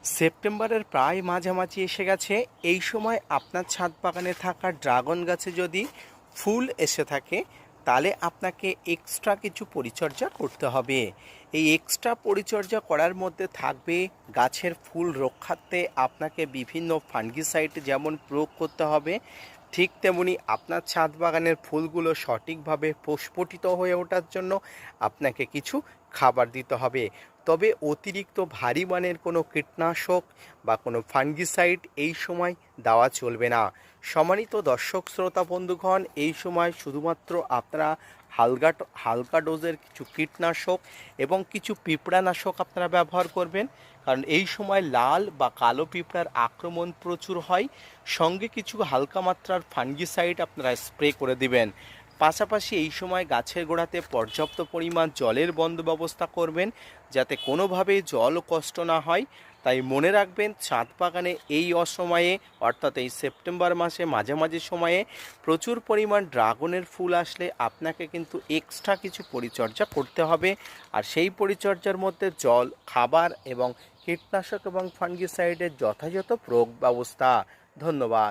সেপ্টেম্বরের প্রায় মাঝামাঝি এসে গেছে। এই সময় আপনার ছাদ বাগানে থাকা ড্রাগন গাছে যদি ফুল এসে থাকে, তাহলে আপনাকে এক্সট্রা কিছু পরিচর্যা করতে হবে। এই এক্সট্রা পরিচর্যা করার মধ্যে থাকবে গাছের ফুল রক্ষার্থে আপনাকে বিভিন্ন ফাঙ্গিসাইড যেমন প্রয়োগ করতে হবে, ঠিক তেমনি আপনার ছাদ বাগানের ফুলগুলো সঠিকভাবে প্রস্ফুটিত হয়ে ওঠার জন্য আপনাকে কিছু খাবার দিতে হবে। তবে অতিরিক্ত ভারী মানের কোনো কীটনাশক বা কোনো ফাঙ্গিসাইড এই সময় দেওয়া চলবে না। সম্মানিত দর্শক শ্রোতা বন্ধুগণ, এই সময় শুধুমাত্র আপনারা হালকা ডোজের কিছু কীটনাশক এবং কিছু পিঁপড়ানাশক আপনারা ব্যবহার করবেন, কারণ এই সময় লাল বা কালো পিঁপড়ার আক্রমণ প্রচুর হয়। সঙ্গে কিছু হালকা মাত্রার ফাঙ্গিসাইড আপনারা স্প্রে করে দিবেন। পাশাপাশি এই সময় গাছের গোড়াতে পর্যাপ্ত পরিমাণ জলের বন্দোবস্ত করবেন, যাতে কোনোভাবেই জল কষ্ট না হয়। তাই মনে রাখবেন, ছাদ বাগানে এই অসময়ে অর্থাৎ এই সেপ্টেম্বর মাসে মাঝামাঝি সময়ে প্রচুর পরিমাণ ড্রাগনের ফুল আসলে আপনাকে কিন্তু এক্সট্রা কিছু পরিচর্যা করতে হবে। আর সেই পরিচর্যার মধ্যে জল, খাবার এবং কীটনাশক এবং ফাঙ্গিসাইডের যথাযথ প্রয়োগ ব্যবস্থা। ধন্যবাদ।